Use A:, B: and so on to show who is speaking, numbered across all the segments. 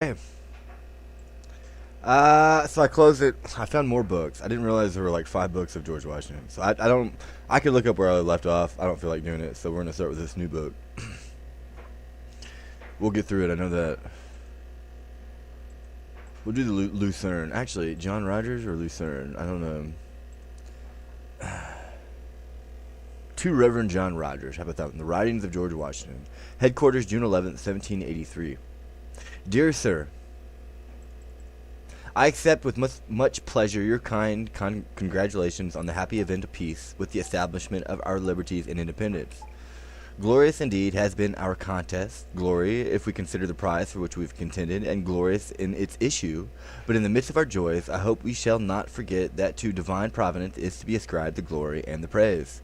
A: Hey. So I closed it. I found more books. I didn't realize there were like 5 books of George Washington. So I don't. I could look up where I left off. I don't feel like doing it. So we're gonna start with this new book. We'll get through it. I know that. We'll do the Lucerne. Actually, John Rogers or Lucerne. I don't know. To Reverend John Rogers. How about that one? The Writings of George Washington. Headquarters, June 11th, 1783. Dear Sir, I accept with much pleasure your kind congratulations on the happy event of peace with the establishment of our liberties and independence. Glorious indeed has been our contest, glory if we consider the prize for which we have contended, and glorious in its issue. But in the midst of our joys, I hope we shall not forget that to divine providence is to be ascribed the glory and the praise.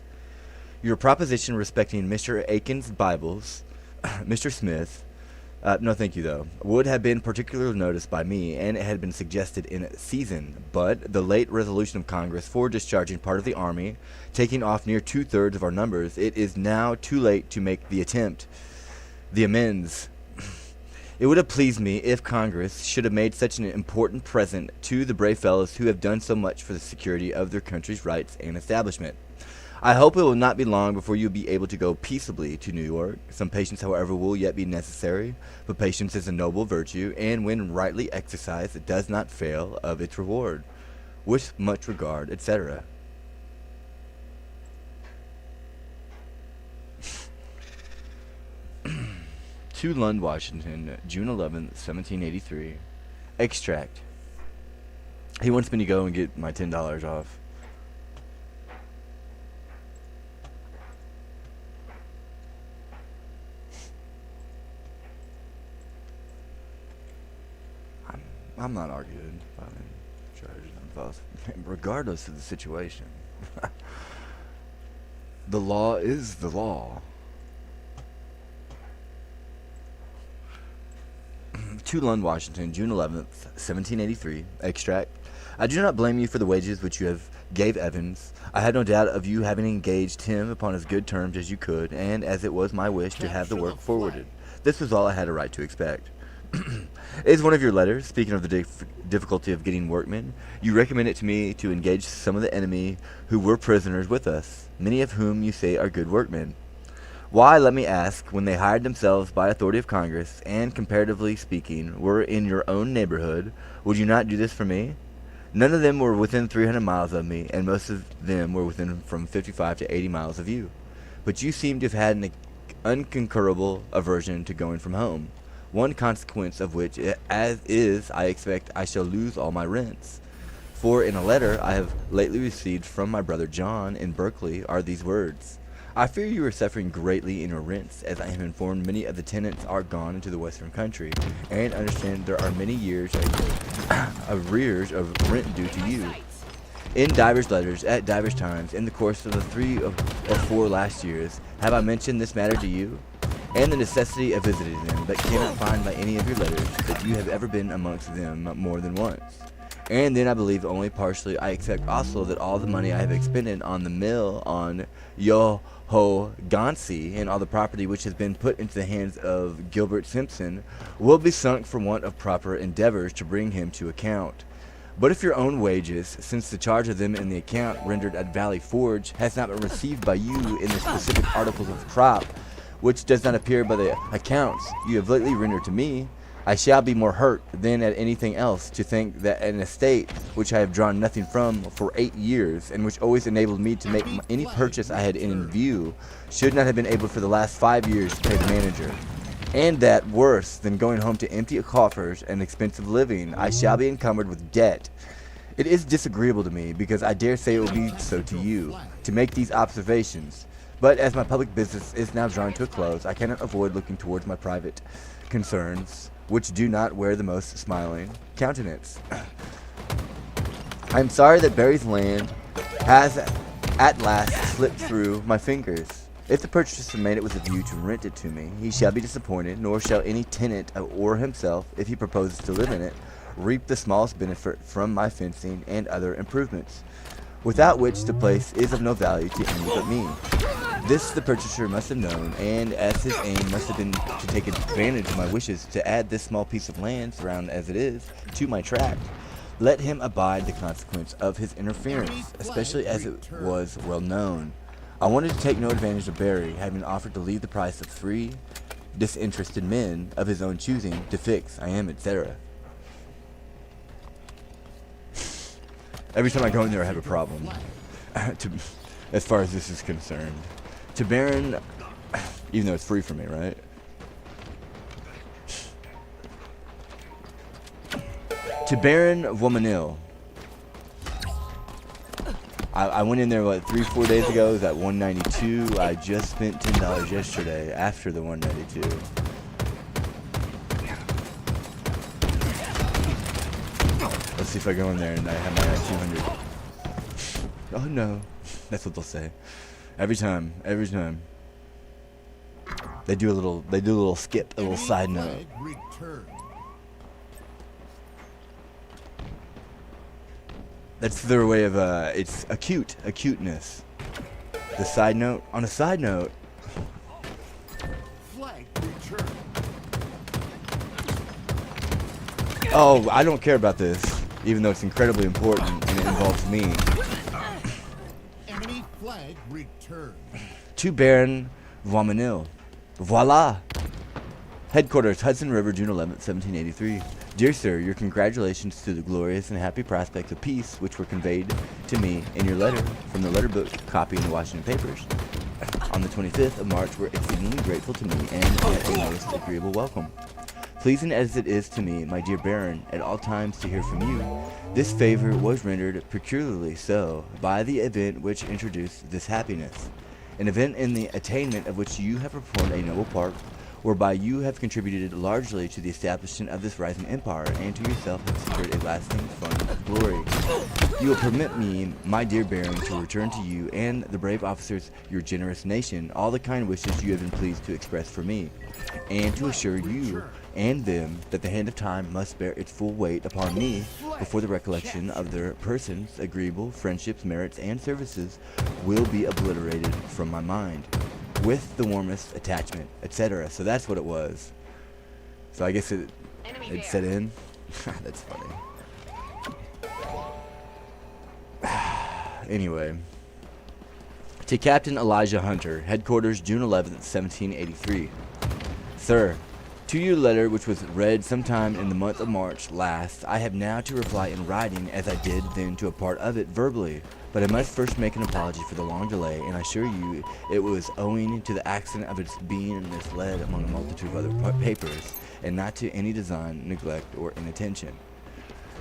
A: Your proposition respecting Mr. Aiken's Bibles, Mr. Smith, no, thank you, though, would have been particularly noticed by me, and it had been suggested in season, but the late resolution of Congress for discharging part of the army, taking off near 2/3 of our numbers, it is now too late to make the attempt, the amends. It would have pleased me if Congress should have made such an important present to the brave fellows who have done so much for the security of their country's rights and establishment. I hope it will not be long before you will be able to go peaceably to New York. Some patience, however, will yet be necessary, but patience is a noble virtue, and when rightly exercised, it does not fail of its reward. With much regard, etc. To Lund, Washington, June 11th, 1783. Extract. He wants me to go and get my $10 off. I'm not arguing about any charges and thoughts, regardless of the situation. The law is the law. To Lund, Washington, June 11th, 1783. Extract. I do not blame you for the wages which you have gave Evans. I had no doubt of you having engaged him upon as good terms as you could, and as it was my wish to have the work forwarded. This was all I had a right to expect. Is one of your letters, speaking of the difficulty of getting workmen, you recommend it to me to engage some of the enemy who were prisoners with us, many of whom you say are good workmen. Why, let me ask, when they hired themselves by authority of Congress, and, comparatively speaking, were in your own neighborhood, would you not do this for me? None of them were within 300 miles of me, and most of them were within from 55 to 80 miles of you. But you seem to have had an unconquerable aversion to going from home. One consequence of which, as is, I expect I shall lose all my rents. For in a letter I have lately received from my brother John in Berkeley are these words: I fear you are suffering greatly in your rents, as I am informed many of the tenants are gone into the western country, and understand there are many years of arrears of rent due to you. In divers letters, at divers times, in the course of the 3 or 4 last years, have I mentioned this matter to you, and the necessity of visiting them, but cannot find by any of your letters that you have ever been amongst them more than once. And then I believe only partially. I expect also that all the money I have expended on the mill on Yoho-Gansi and all the property which has been put into the hands of Gilbert Simpson will be sunk for want of proper endeavors to bring him to account. But if your own wages, since the charge of them in the account rendered at Valley Forge has not been received by you in the specific articles of crop, which does not appear by the accounts you have lately rendered to me, I shall be more hurt than at anything else to think that an estate which I have drawn nothing from for 8 years, and which always enabled me to make any purchase I had in view, should not have been able for the last 5 years to pay the manager. And that, worse than going home to empty coffers and expensive living, I shall be encumbered with debt. It is disagreeable to me, because I dare say it will be so to you, to make these observations. But as my public business is now drawing to a close, I cannot avoid looking towards my private concerns, which do not wear the most smiling countenance. I am sorry that Barry's land has at last slipped through my fingers. If the purchaser made it with a view to rent it to me, he shall be disappointed, nor shall any tenant or himself, if he proposes to live in it, reap the smallest benefit from my fencing and other improvements. without which the place is of no value to any but me. This the purchaser must have known, and as his aim must have been to take advantage of my wishes to add this small piece of land, surrounded as it is, to my tract, let him abide the consequence of his interference, especially as it was well known. I wanted to take no advantage of Barry, having offered to leave the price of 3 disinterested men of his own choosing to fix, I am, etc. Every time I go in there, I have a problem. As far as this is concerned. To Baron, even though it's free for me, right? To Baron Vomanil. I went in there, what, 3-4 days ago. It was at 192. I just spent $10 yesterday after the 192. Let's see if I go in there and I have my 200. Oh no. That's what they'll say. Every time. They do a little skip, a little side note. That's their way of, it's acuteness. The side note, on a side note. Oh, I don't care about this, even though it's incredibly important and it involves me.
B: Enemy flag returned.
A: To Baron Vomanil. Voila! Headquarters, Hudson River, June 11th, 1783. Dear sir, your congratulations to the glorious and happy prospects of peace which were conveyed to me in your letter from the letter book copy in the Washington papers on the 25th of March were exceedingly grateful to me and a most agreeable welcome. Pleasing as it is to me, my dear Baron, at all times to hear from you, this favor was rendered peculiarly so by the event which introduced this happiness, an event in the attainment of which you have performed a noble part, whereby you have contributed largely to the establishment of this rising empire, and to yourself have secured a lasting fund of glory. You will permit me, my dear Baron, to return to you and the brave officers, your generous nation, all the kind wishes you have been pleased to express for me, and to assure you and them that the hand of time must bear its full weight upon me before the recollection of their persons, agreeable friendships, merits, and services will be obliterated from my mind, with the warmest attachment, etc. So that's what it was. So I guess it set in. That's funny. Anyway. To Captain Elijah Hunter, headquarters, June 11th, 1783. Sir, to your letter, which was read sometime in the month of March last, I have now to reply in writing, as I did then to a part of it verbally. But I must first make an apology for the long delay, and I assure you it was owing to the accident of its being misled among a multitude of other papers, and not to any design, neglect, or inattention.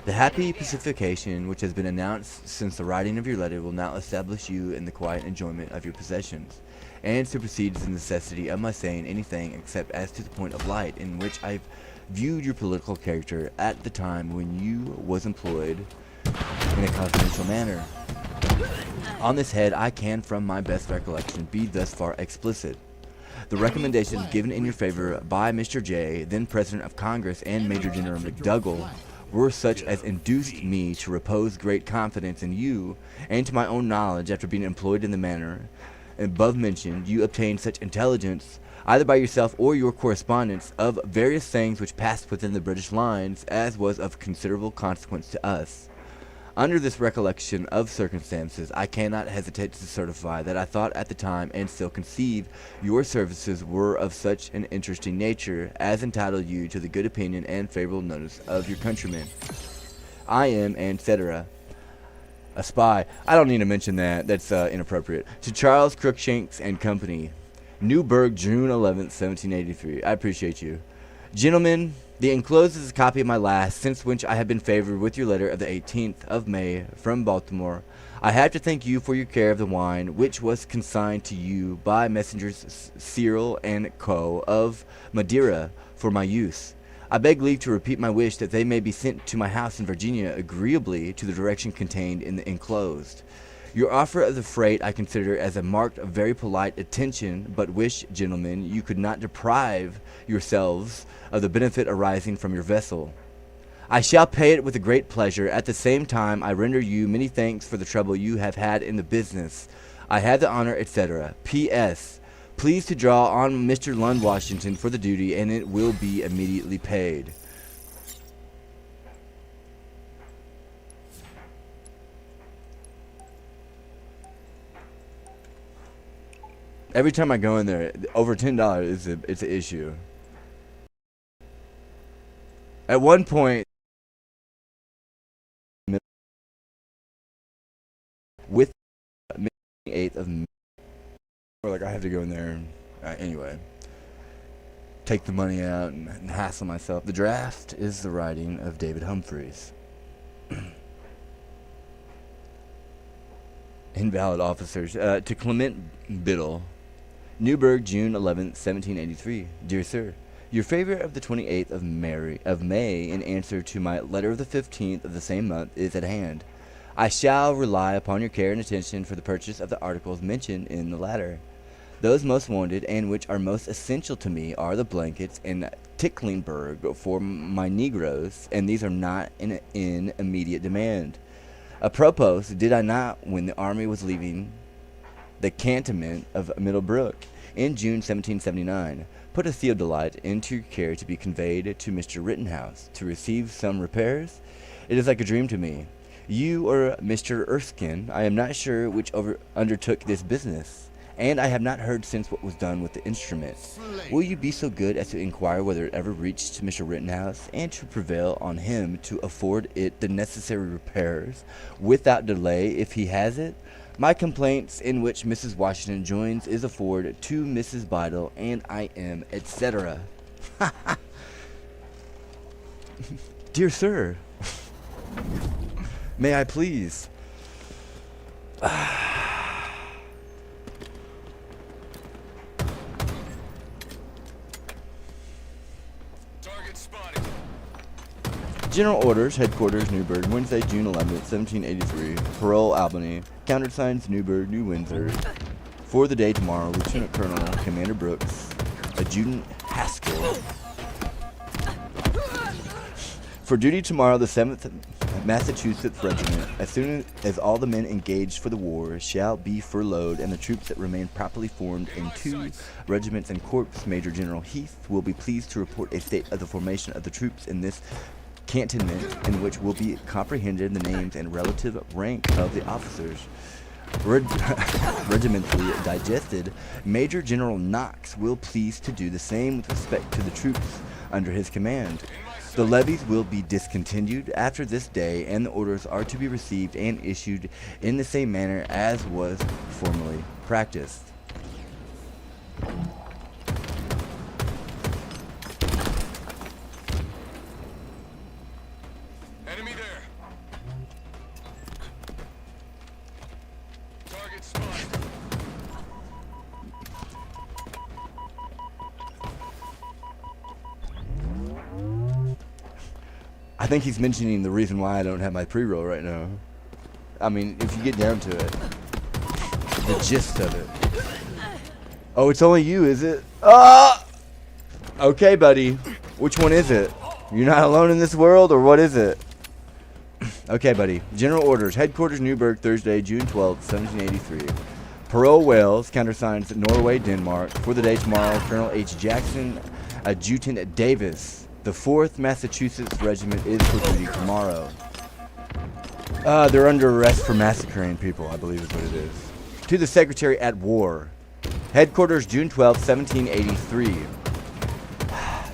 A: The happy pacification which has been announced since the writing of your letter will now establish you in the quiet enjoyment of your possessions, and supersedes the necessity of my saying anything except as to the point of light in which I viewed your political character at the time when you was employed in a confidential manner. On this head, I can, from my best recollection, be thus far explicit. The recommendations given in your favor by Mr. J., then President of Congress, and Major General McDougall, were such as induced me to repose great confidence in you, and to my own knowledge, after being employed in the manner above mentioned, you obtained such intelligence, either by yourself or your correspondence, of various things which passed within the British lines, as was of considerable consequence to us. Under this recollection of circumstances, I cannot hesitate to certify that I thought at the time, and still conceive, your services were of such an interesting nature as entitle you to the good opinion and favorable notice of your countrymen. I am, etc. A spy. I don't need to mention that. That's inappropriate. To Charles Crookshanks and Company, Newburgh, June 11th, 1783. I appreciate you. Gentlemen, the enclosed is a copy of my last, since which I have been favored with your letter of the 18th of May from Baltimore. I have to thank you for your care of the wine, which was consigned to you by messengers Cyril and Co. of Madeira for my use. I beg leave to repeat my wish that they may be sent to my house in Virginia agreeably to the direction contained in the enclosed. Your offer of the freight I consider as a marked of very polite attention, but wish, gentlemen, you could not deprive yourselves of the benefit arising from your vessel. I shall pay it with a great pleasure. At the same time, I render you many thanks for the trouble you have had in the business. I have the honor, etc. P.S. Please to draw on Mr. Lund Washington for the duty, and it will be immediately paid. Every time I go in there, over $10 it's an issue. At one point, with 8th of May, or like I have to go in there anyway, take the money out and hassle myself. The draft is the writing of David Humphreys. Invalid officers. To Clement Biddle, Newburgh, June 11th, 1783. Dear Sir, your favor of the 28th of May in answer to my letter of the 15th of the same month is at hand. I shall rely upon your care and attention for the purchase of the articles mentioned in the latter. Those most wanted and which are most essential to me are the blankets and Ticklingberg for my negroes, and these are not in immediate demand. Apropos, did I not, when the army was leaving the cantonment of Middlebrook in June 1779, put a theodolite into your care to be conveyed to Mr. Rittenhouse to receive some repairs? It is like a dream to me. You or Mr. Erskine, I am not sure which undertook this business, and I have not heard since what was done with the instrument. Will you be so good as to inquire whether it ever reached to Mr. Rittenhouse, and to prevail on him to afford it the necessary repairs without delay if he has it? My complaints, in which Mrs. Washington joins, is afforded to Mrs. Bidle, and I am, etc. Dear Sir, may I please?
C: Target spotted.
A: General Orders, Headquarters, Newburgh, Wednesday, June 11th, 1783. Parole, Albany. Countersigns, Newburgh, New Windsor. For the day tomorrow, Lieutenant Colonel Commander Brooks, Adjutant Haskell. For duty tomorrow, the 7th Massachusetts Regiment, as soon as all the men engaged for the war shall be furloughed, and the troops that remain properly formed in 2 regiments and corps, Major General Heath will be pleased to report a state of the formation of the troops in this cantonment, in which will be comprehended the names and relative rank of the officers. Regimentally digested, Major General Knox will please to do the same with respect to the troops under his command. The levies will be discontinued after this day, and the orders are to be received and issued in the same manner as was formerly practiced.
C: Enemy there. Target spotted.
A: I think he's mentioning the reason why I don't have my pre-roll right now. I mean, if you get down to it, the gist of it. Oh, it's only you, is it? Ah! Okay, buddy. Which one is it? You're not alone in this world, or what is it? Okay, buddy. General Orders, Headquarters, Newburgh, Thursday, June 12th, 1783. Parole, Wales, countersigns Norway, Denmark. For the day tomorrow, Colonel H. Jackson, Adjutant Davis. The 4th Massachusetts Regiment is for duty tomorrow. They're under arrest for massacring people, I believe is what it is. To the Secretary at War. Headquarters, June 12, 1783.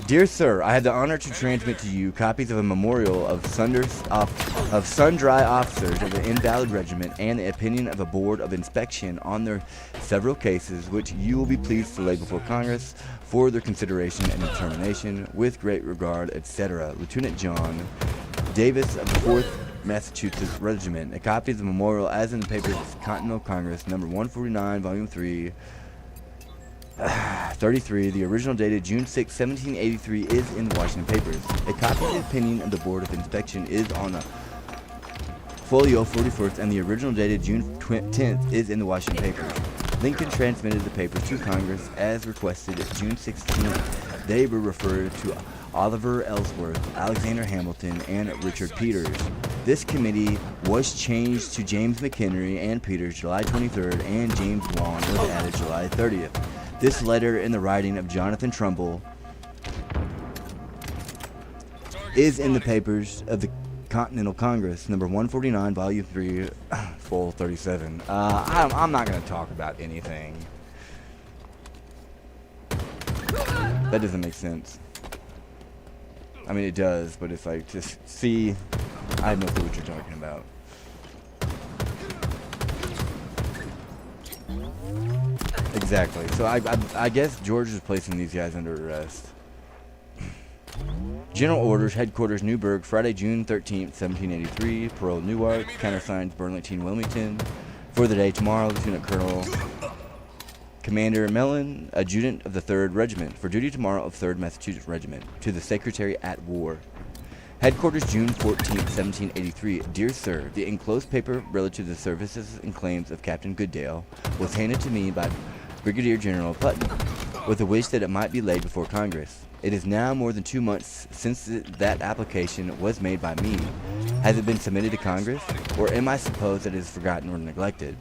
A: Dear Sir, I have the honor to transmit to you copies of a memorial of sundry officers of the Invalid Regiment and the opinion of a Board of Inspection on their several cases, which you will be pleased to lay before Congress for their consideration and determination. With great regard, etc. Lieutenant John Davis of the 4th Massachusetts Regiment. A copy of the memorial as in the papers of Continental Congress, number 149, volume 3, 33. The original dated June 6, 1783 is in the Washington papers. A copy of the opinion of the Board of Inspection is on the folio 41st, and the original dated June 10th is in the Washington papers. Lincoln transmitted the papers to Congress as requested June 16th. They were referred to Oliver Ellsworth, Alexander Hamilton, and Richard Peters. This committee was changed to James McHenry and Peters July 23rd, and James Long was added July 30th. This letter in the writing of Jonathan Trumbull is in the papers of the Continental Congress, number 149, volume 3, full 37. I'm not going to talk about anything. That doesn't make sense. I mean, it does, but it's like, just see, I have no clue what you're talking about. Exactly. So I guess George is placing these guys under arrest. General Orders, Headquarters, Newburgh, Friday, June 13th, 1783. Parole, Newark. Countersigned, Burlington, Wilmington. For the day tomorrow, Lieutenant Colonel Commander Mellon, Adjutant of the 3rd Regiment. For duty tomorrow of 3rd Massachusetts Regiment. To the Secretary at War. Headquarters, June 14th, 1783. Dear Sir, the enclosed paper relative to the services and claims of Captain Goodale was handed to me by Brigadier General Putnam, with a wish that it might be laid before Congress. It is now more than 2 months since that application was made by me. Has it been submitted to Congress, or am I supposed that it is forgotten or neglected?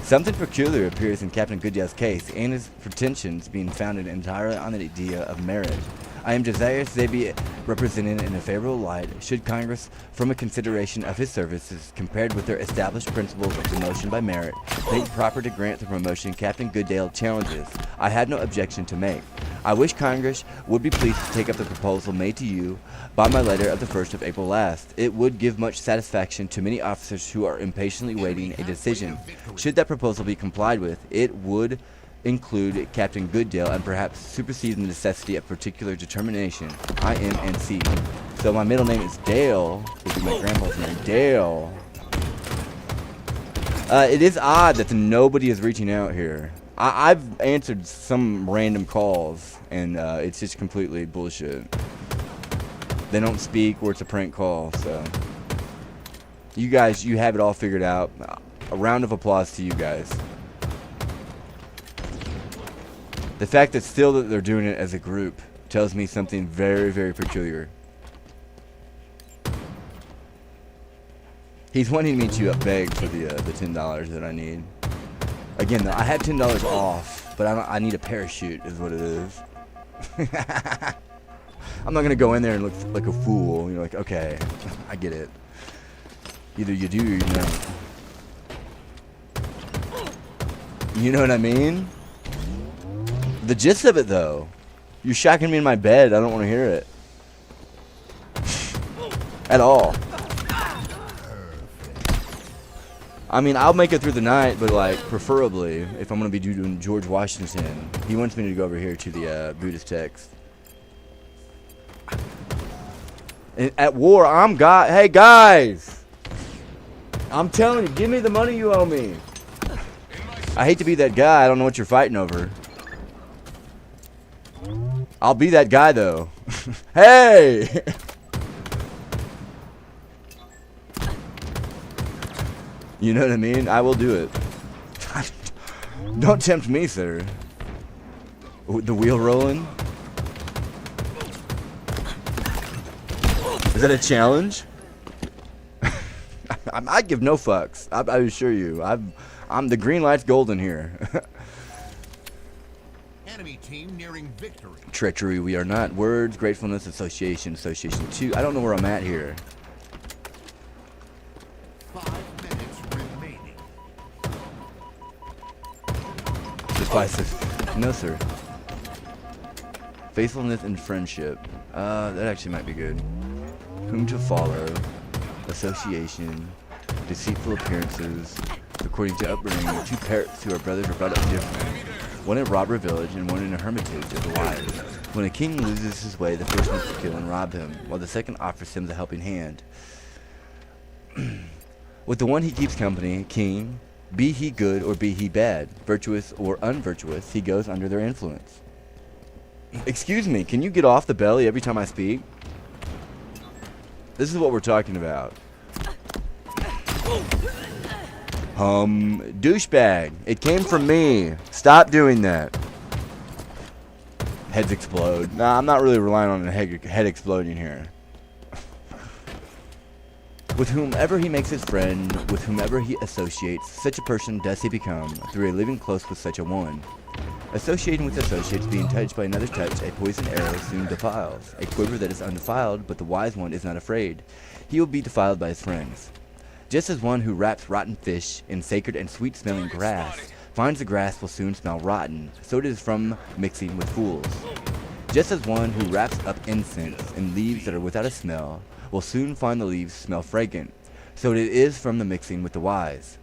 A: Something peculiar appears in Captain Goodale's case, and his pretensions being founded entirely on the idea of merit. I am desirous they be represented in a favorable light, should Congress, from a consideration of his services, compared with their established principles of promotion by merit, think proper to grant the promotion Captain Goodale challenges. I have no objection to make. I wish Congress would be pleased to take up the proposal made to you by my letter of the 1st of April last. It would give much satisfaction to many officers who are impatiently waiting a decision. Should that proposal be complied with, it would include Captain Goodale and perhaps supersede the necessity of particular determination. I am NC. So my middle name is Dale, which is my grandpa's name, Dale. It is odd that nobody is reaching out here. I've answered some random calls, and it's just completely bullshit. They don't speak, or it's a prank call, so. You guys, you have it all figured out. A round of applause to you guys. The fact that still that they're doing it as a group tells me something very, very peculiar. He's wanting me to beg for the $10 that I need. Again, I have $10 off, but I need a parachute, is what it is. I'm not gonna go in there and look like a fool. You're like, okay, I get it. Either you do or you don't. You know what I mean? The gist of it, though, you're shocking me in my bed. I don't want to hear it at all. I mean, I'll make it through the night, but like, preferably, if I'm gonna be doing George Washington, he wants me to go over here to the Buddhist text. And at war, hey guys, I'm telling you, give me the money you owe me. I hate to be that guy. I don't know what you're fighting over. I'll be that guy, though. Hey! You know what I mean? I will do it. Don't tempt me, sir. The wheel rolling? Is that a challenge? I give no fucks. I assure you. I'm the green light's golden here.
B: Enemy team nearing victory.
A: Treachery, we are not. Words, gratefulness, association 2. I don't know where I'm at here.
B: 5 minutes remaining.
A: Decisive. No, sir. Faithfulness and friendship. That actually might be good. Whom to follow. Association. Deceitful appearances. According to upbringing, 2 parrots who are brothers are brought up different. One in Robber Village and one in a hermitage is alive. When a king loses his way, the first wants to kill and rob him, while the second offers him the helping hand. With the one he keeps company, king, be he good or be he bad, virtuous or unvirtuous, he goes under their influence. Excuse me, can you get off the belly every time I speak? This is what we're talking about. Douchebag. It came from me. Stop doing that. Heads explode. Nah, I'm not really relying on a head exploding here. With whomever he makes his friend, with whomever he associates, such a person does he become, through a living close with such a one. Associating with associates, being touched by another's touch, a poisoned arrow soon defiles. A quiver that is undefiled, but the wise one is not afraid. He will be defiled by his friends. Just as one who wraps rotten fish in sacred and sweet-smelling grass finds the grass will soon smell rotten, so it is from mixing with fools. Just as one who wraps up incense in leaves that are without a smell will soon find the leaves smell fragrant, so it is from the mixing with the wise.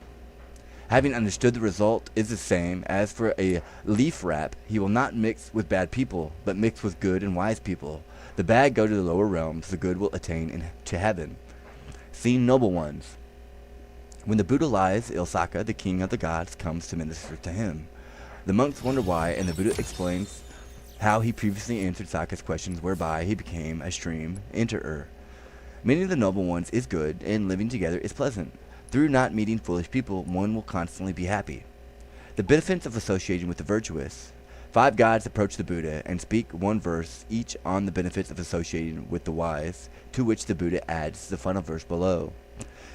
A: Having understood the result is the same as for a leaf wrap, he will not mix with bad people, but mix with good and wise people. The bad go to the lower realms, the good will attain to heaven. Seen noble ones. When the Buddha lies, Ilsaka, the king of the gods, comes to minister to him. The monks wonder why, and the Buddha explains how he previously answered Saka's questions, whereby he became a stream enterer. Meeting the noble ones is good, and living together is pleasant. Through not meeting foolish people, one will constantly be happy. The benefits of associating with the virtuous. 5 gods approach the Buddha and speak one verse each on the benefits of associating with the wise, to which the Buddha adds the final verse below.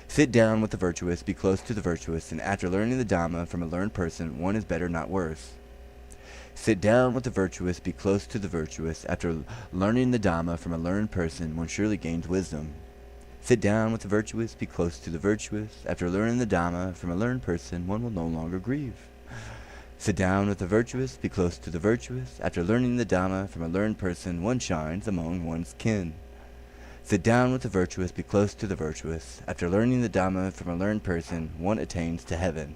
A: Sit down with the virtuous, be close to the virtuous, and after learning the Dhamma from a learned person, one is better, not worse. Sit down with the virtuous, be close to the virtuous. After learning the Dhamma from a learned person, one surely gains wisdom. Sit down with the virtuous, be close to the virtuous. After learning the Dhamma from a learned person, one will no longer grieve. Sit down with the virtuous, be close to the virtuous. After learning the Dhamma from a learned person, one shines among one's kin. Sit down with the virtuous, be close to the virtuous. After learning the Dhamma from a learned person, one attains to heaven.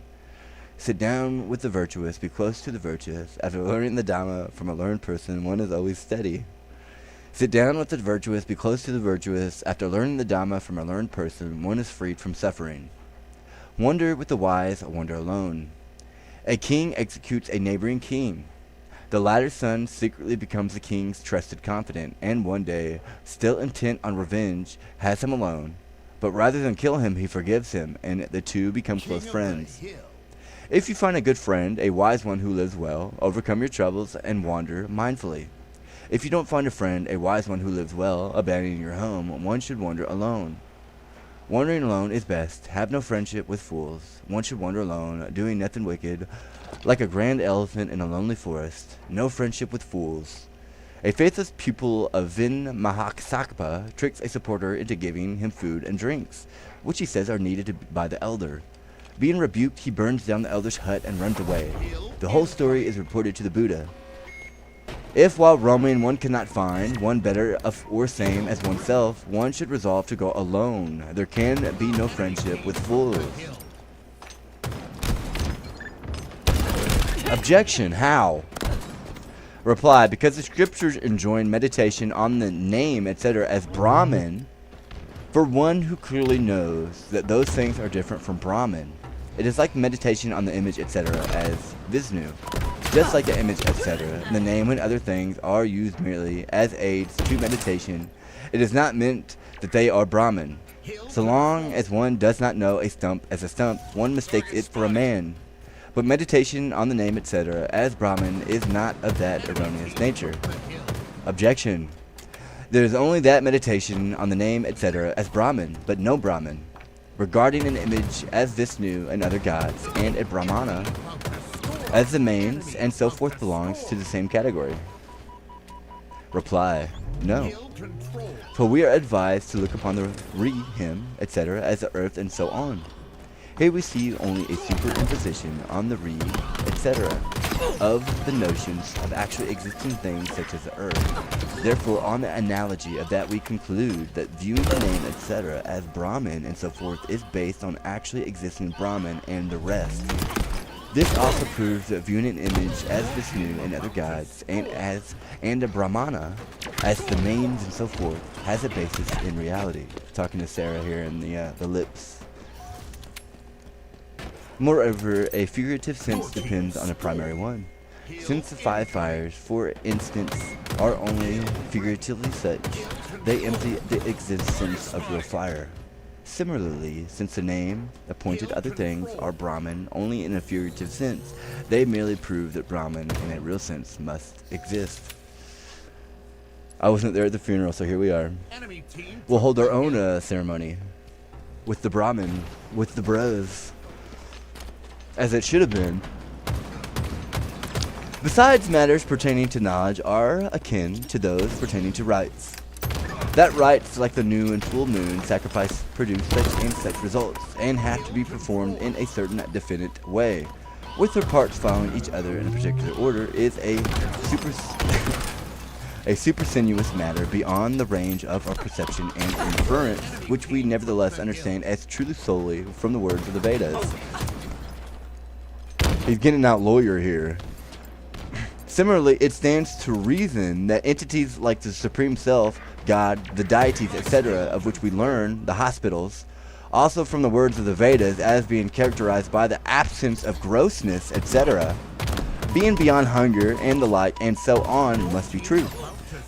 A: Sit down with the virtuous, be close to the virtuous. After learning the Dhamma from a learned person, one is always steady. Sit down with the virtuous, be close to the virtuous. After learning the Dhamma from a learned person, one is freed from suffering. Wander with the wise, wander alone. A king executes a neighboring king. The latter's son secretly becomes the king's trusted confidant, and one day, still intent on revenge, has him alone. But rather than kill him, he forgives him, and the two become close friends. If you find a good friend, a wise one who lives well, overcome your troubles and wander mindfully. If you don't find a friend, a wise one who lives well, abandoning your home, one should wander alone. Wandering alone is best. Have no friendship with fools. One should wander alone, doing nothing wicked, like a grand elephant in a lonely forest. No friendship with fools. A faithless pupil of Vin Mahakasapa tricks a supporter into giving him food and drinks, which he says are needed by the elder. Being rebuked, he burns down the elder's hut and runs away. The whole story is reported to the Buddha. If while roaming one cannot find one better or same as oneself, one should resolve to go alone. There can be no friendship with fools. Objection. How? Reply. Because the scriptures enjoin meditation on the name, etc. as Brahman, for one who clearly knows that those things are different from Brahman. It is like meditation on the image, etc. as Vishnu. Just like the image, etc., the name and other things are used merely as aids to meditation. It is not meant that they are Brahman. So long as one does not know a stump as a stump, one mistakes it for a man. But meditation on the name, etc., as Brahman is not of that erroneous nature. Objection. There is only that meditation on the name, etc., as Brahman, but no Brahman. Regarding an image as Vishnu and other gods, and a Brahmana as the mains, and so forth belongs to the same category. Reply. No. For we are advised to look upon the re, him, etc. as the earth and so on. Here we see only a superimposition on the re, etc. of the notions of actually existing things such as the earth. Therefore, on the analogy of that, we conclude that viewing the name, etc. as Brahman and so forth is based on actually existing Brahman and the rest. This also proves that viewing an image as Vishnu and other gods, and a Brahmana as the mains and so forth, has a basis in reality. Talking to Sarah here in the lips. Moreover, a figurative sense depends on a primary one. Since the 5 fires, for instance, are only figuratively such, they empty the existence of real fire. Similarly, since the name, appointed other things, are Brahman only in a figurative sense, they merely prove that Brahman in a real sense must exist. I wasn't there at the funeral, so here we are.
B: Enemy team
A: We'll hold our own ceremony with the Brahmin, with the bros, as it should have been. Besides, matters pertaining to knowledge are akin to those pertaining to rites. That rites, like the new and full moon, sacrifice produce such and such results, and have to be performed in a certain definite way, with their parts following each other in a particular order, is a supersinuous matter beyond the range of our perception and inference, which we nevertheless understand as truly solely from the words of the Vedas. He's getting out lawyer here. Similarly, it stands to reason that entities like the Supreme Self, God, the deities, etc., of which we learn, the hospitals, also from the words of the Vedas as being characterized by the absence of grossness, etc., being beyond hunger and the like, and so on, must be true,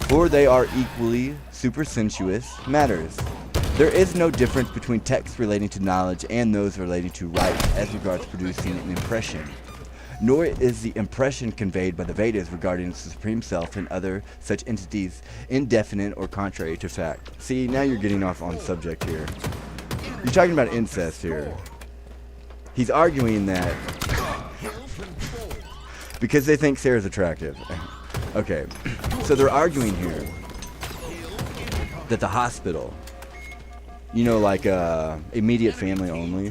A: for they are equally supersensuous matters. There is no difference between texts relating to knowledge and those relating to rites as regards producing an impression. Nor is the impression conveyed by the Vedas regarding the Supreme Self and other such entities indefinite or contrary to fact. See, now you're getting off on subject here. You're talking about incest here. He's arguing that because they think Sarah's attractive. Okay, so they're arguing here that the hospital, you know, like immediate family only.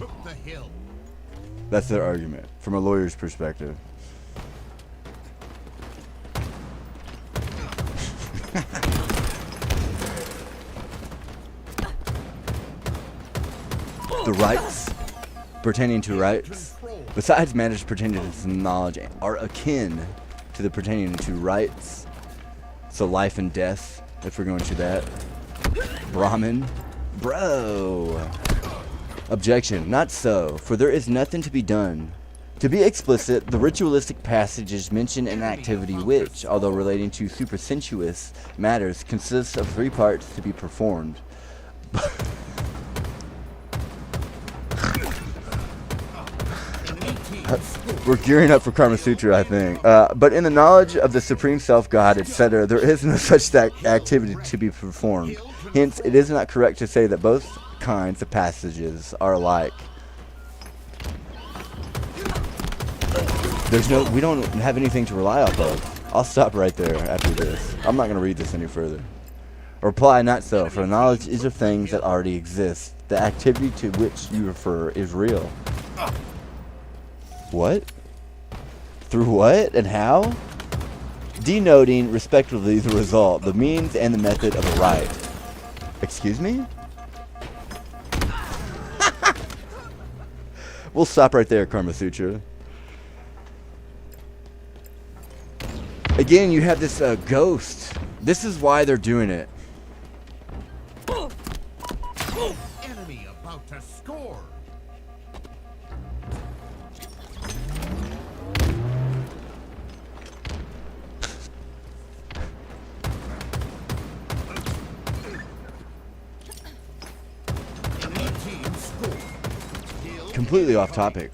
A: That's their argument from a lawyer's perspective. The rights pertaining to rights, besides matters pertaining to knowledge, are akin to the pertaining to rights. So life and death, if we're going to that. Brahmin, bro. Objection, not so, for there is nothing to be done. To be explicit, the ritualistic passages mention an activity which, although relating to supersensuous matters, consists of 3 parts to be performed. We're gearing up for Karma Sutra, I think. But in the knowledge of the Supreme Self, God, etc., there is no such activity to be performed. Hence, it is not correct to say that both kinds of passages are alike. We don't have anything to rely off of. I'll stop right there after this. I'm not going to read this any further. Reply, not so, for knowledge is of things that already exist. The activity to which you refer is real. What? Through what and how? Denoting, respectively, the result, the means, and the method of a rite. Excuse me? We'll stop right there, Karma Sutra. Again, you have this ghost. This is why they're doing it.
B: Enemy about to score.
A: Completely off topic.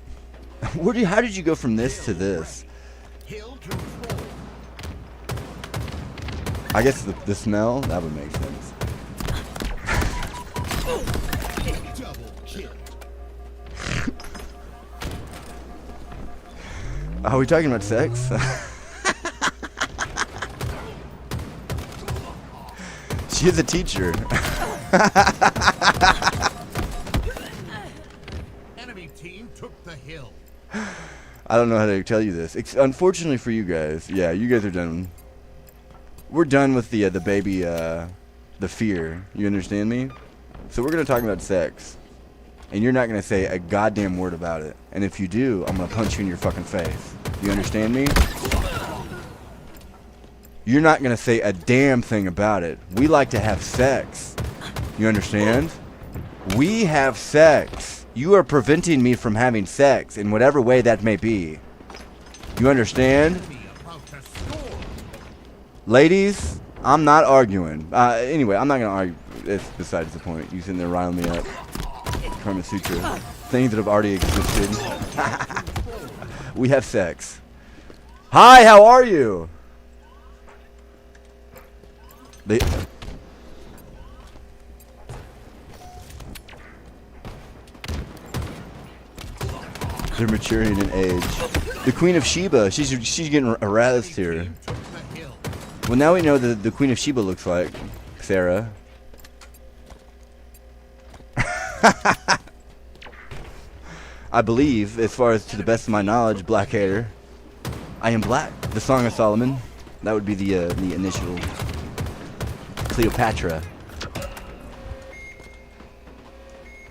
A: How did you go from this to this? I guess the smell, that would make sense. Are we talking about sex? She is a teacher.
B: Enemy team took the hill.
A: I don't know how to tell you this. Unfortunately for you guys, yeah, you guys are done. We're done with the baby, the fear. You understand me? So we're gonna talk about sex, and you're not gonna say a goddamn word about it. And if you do, I'm gonna punch you in your fucking face. You understand me? You're not gonna say a damn thing about it. We like to have sex. You understand? We have sex. You are preventing me from having sex in whatever way that may be. You understand? Ladies, I'm not arguing. Anyway, I'm not going to argue. It's besides the point. You sitting there riling me up. Karma Sutra. Things that have already existed. We have sex. Hi, how are you? They. They're maturing in age. The Queen of Sheba, she's getting aroused here.
B: Team took the hill.
A: Well, now we know what the Queen of Sheba looks like, Sarah. I believe, as far as to the best of my knowledge, black hair. I am black. The Song of Solomon. That would be the initial. Cleopatra.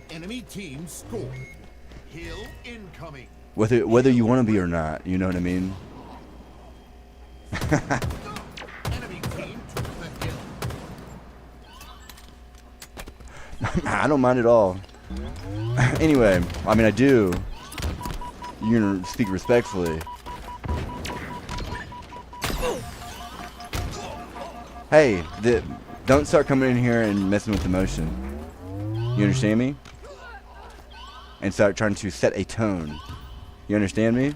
B: Enemy team scored. Hill incoming.
A: Whether you want to be or not, you know what I mean?
B: Enemy team took the hill.
A: I don't mind at all. Anyway, I mean I do. You're gonna speak respectfully. Hey, don't start coming in here and messing with the motion. You understand me? And start trying to set a tone. You understand me?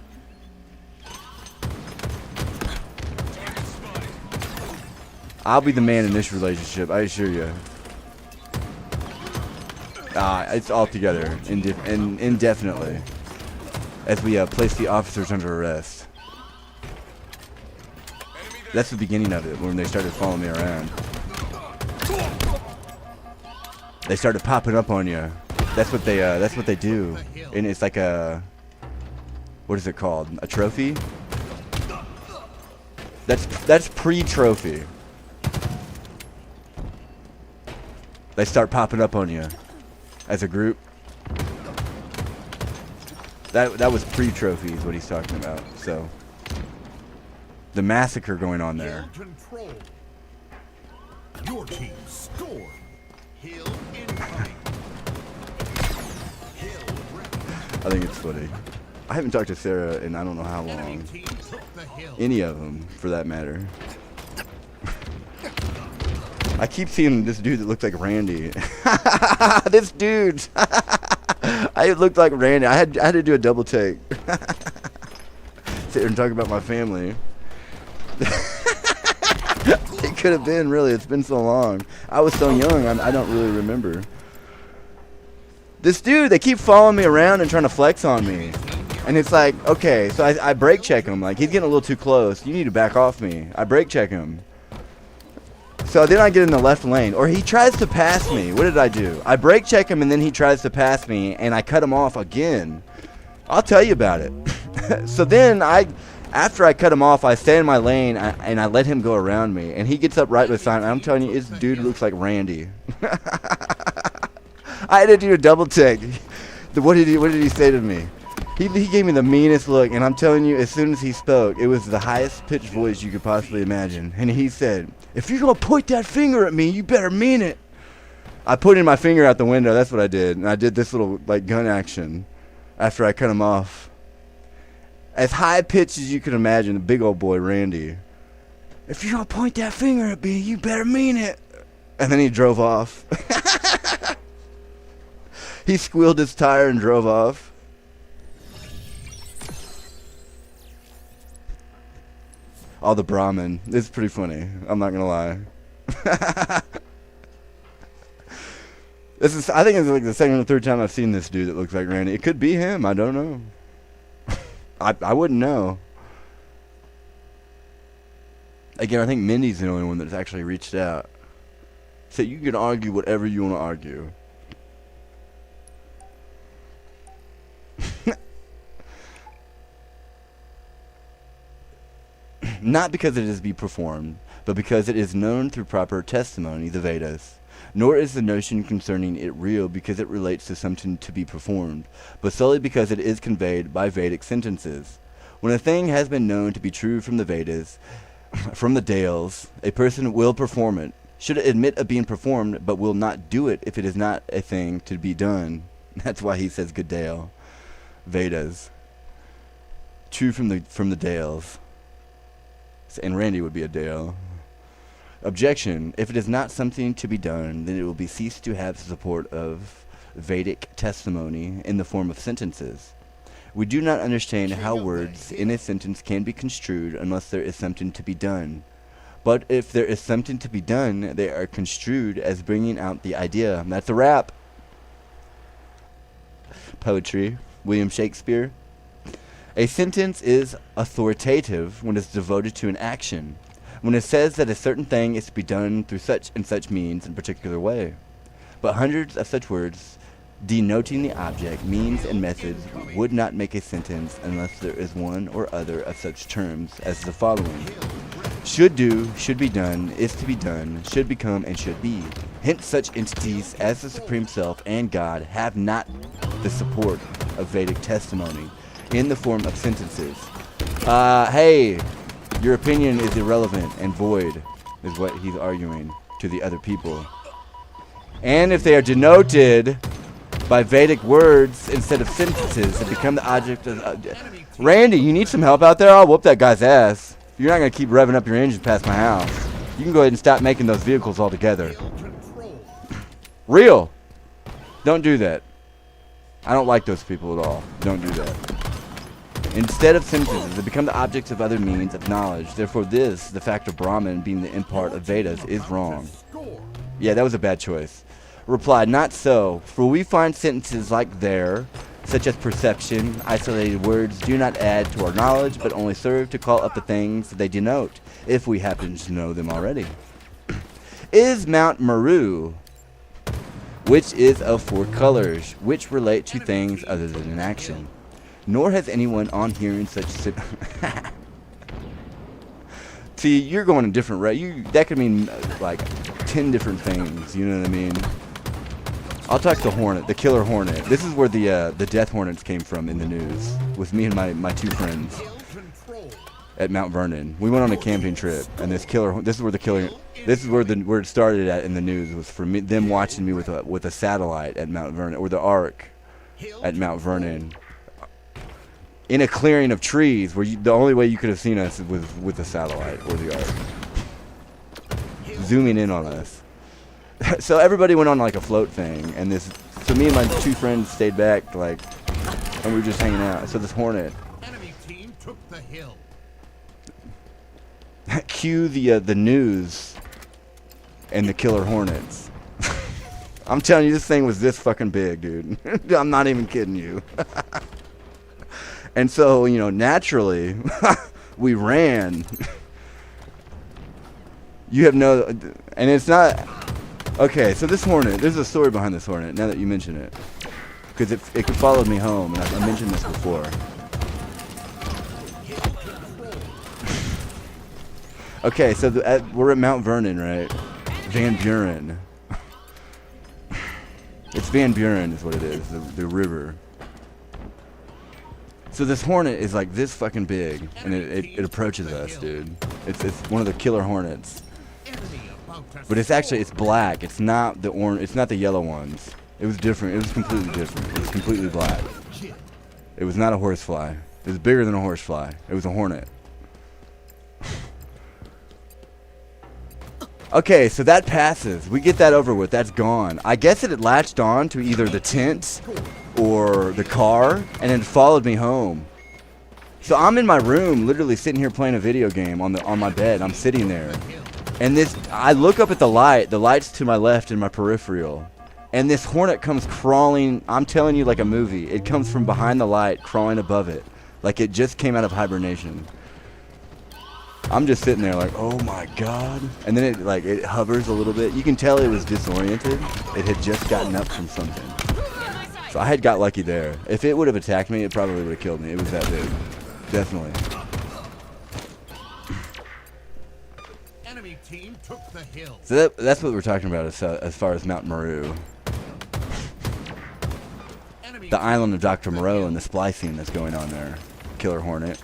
C: Target spotted.
A: I'll be the man in this relationship, I assure you. It's all together, indefinitely. As we place the officers under arrest.
C: Enemy there.
A: That's the beginning of it, when they started following me around. They started popping up on you. That's what they do. And it's like a, what is it called? A trophy? That's pre-trophy. They start popping up on you as a group. That was pre-trophy is what he's talking about. So the massacre going on there.
B: Hill control. Your team scored. Hill incoming. Hill ready.
A: I think it's funny. I haven't talked to Sarah in I don't know how
B: Enemy
A: long.
B: team took the hill.
A: Any of them, for that matter. I keep seeing this dude that looks like Randy. This dude. I looked like Randy. I had to do a double take. Sit here and talk about my family. It could have been, really. It's been so long. I was so young. I don't really remember. This dude, they keep following me around and trying to flex on me. And it's like, okay, so I brake check him. Like, he's getting a little too close. You need to back off me. I brake check him. So then I get in the left lane. Or he tries to pass me. What did I do? I brake check him and then he tries to pass me. And I cut him off again. I'll tell you about it. So then after I cut him off, I stay in my lane and I let him go around me. And he gets up right beside me. I'm telling you, this dude looks like Randy. I had to do a double take. What did he say to me? He gave me the meanest look, and I'm telling you, as soon as he spoke, it was the highest pitched voice you could possibly imagine. And he said, "If you're gonna point that finger at me, you better mean it." I pointed my finger out the window. That's what I did, and I did this little like gun action after I cut him off. As high pitched as you could imagine, the big old boy Randy. "If you're gonna point that finger at me, you better mean it." And then he drove off. He squealed his tire and drove off. Oh, the Brahmin. It's pretty funny. I'm not gonna lie. I think it's like the second or third time I've seen this dude that looks like Randy. It could be him. I don't know. I wouldn't know. Again, I think Mindy's the only one that's actually reached out. So you can argue whatever you want to argue. Not because it is to be performed, but because it is known through proper testimony, the Vedas. Nor is the notion concerning it real because it relates to something to be performed, but solely because it is conveyed by Vedic sentences. When a thing has been known to be true from the Vedas, from the Dales, a person will perform it, should admit of being performed, but will not do it if it is not a thing to be done. That's why he says good Dale. Vedas. True from the Dales. And Randy would be a Dale. Objection. If it is not something to be done, then it will be ceased to have the support of Vedic testimony in the form of sentences. We do not understand how words in a sentence can be construed unless there is something to be done. But if there is something to be done, they are construed as bringing out the idea. That's a rap. Poetry. William Shakespeare. A sentence is authoritative when it's devoted to an action, when it says that a certain thing is to be done through such and such means in a particular way. But hundreds of such words denoting the object, means, and methods would not make a sentence unless there is one or other of such terms as the following. Should do, should be done, is to be done, should become, and should be. Hence such entities as the Supreme Self and God have not the support of Vedic testimony in the form of sentences. Hey, your opinion is irrelevant and void, is what he's arguing to the other people. And if they are denoted by Vedic words instead of sentences that become the object of... Randy, you need some help out there? I'll whoop that guy's ass. You're not going to keep revving up your engine past my house. You can go ahead and stop making those vehicles altogether. Real. Don't do that. I don't like those people at all. Don't do that. Instead of sentences, they become the objects of other means of knowledge. Therefore this, the fact of Brahman being the impart of Vedas, is wrong. Yeah, that was a bad choice. Replied, not so, for we find sentences like there, such as perception, isolated words, do not add to our knowledge, but only serve to call up the things they denote, if we happen to know them already. Is Mount Meru, which is of 4 colors, which relate to things other than an action. Nor has anyone on hearing such... See, you're going a different route. That could mean like 10 different things, you know what I mean? I'll talk the Hornet, the Killer Hornet. This is where the Death Hornets came from in the news, with me and my 2 friends at Mount Vernon. We went on a camping trip, and this is where it started at in the news, was for them watching me with a satellite at Mount Vernon, or the Ark at Mount Vernon, in a clearing of trees, where the only way you could have seen us was with the satellite or the Ark, zooming in on us. So everybody went on like a float thing, and so me and my 2 friends stayed back, like, and we were just hanging out. So this Hornet.
B: Enemy team took the hill.
A: Cue the news and the Killer Hornets. I'm telling you, this thing was this fucking big, dude. I'm not even kidding you. And so, naturally, we ran. You have no, and it's not. Okay, so this Hornet, there's a story behind this Hornet, now that you mention it. Because it followed me home, and I mentioned this before. Okay, so we're at Mount Vernon, right? Van Buren. It's Van Buren is what it is, the river. So this Hornet is like this fucking big, and it approaches us, dude. It's one of the Killer Hornets. But it's black. It's not the orange. It's not the yellow ones. It was different. It was completely different. It was completely black. It was not a horsefly. It was bigger than a horsefly. It was a hornet. Okay, so that passes. We get that over with. That's gone. I guess it had latched on to either the tent or the car, and then followed me home. So I'm in my room, literally sitting here playing a video game on my bed. I'm sitting there. And I look up at the light's to my left in my peripheral, and this Hornet comes crawling, I'm telling you, like a movie. It comes from behind the light, crawling above it, like it just came out of hibernation. I'm just sitting there like, oh my god. And then it hovers a little bit. You can tell it was disoriented. It had just gotten up from something. So I had got lucky there. If it would have attacked me, it probably would have killed me. It was that big. Definitely.
B: Enemy team took the hill.
A: So that's what we're talking about as far as Mount Meru. The island of Dr. Moreau and the splicing that's going on there. Killer Hornet.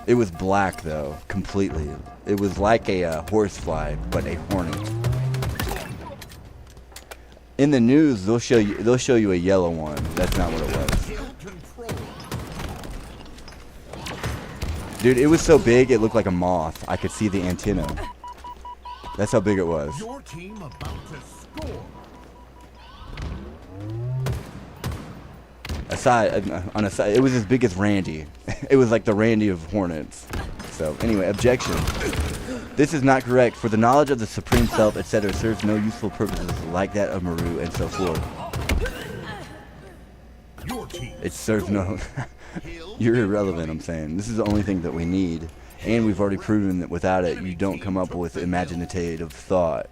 A: It was black though, completely. It was like a horsefly, but a hornet. In the news, they'll show you a yellow one. That's not what it was. Dude, it was so big it looked like a moth. I could see the antenna. That's how big it was.
B: Your team about to score.
A: A on a side, it was as big as Randy. It was like the Randy of Hornets. So anyway, objection. This is not correct, for the knowledge of the Supreme Self, etc., serves no useful purposes like that of Maru and so forth.
B: Your team.
A: It serves no... You're irrelevant, I'm saying. This is the only thing that we need. And we've already proven that without it, you don't come up with imaginative thought.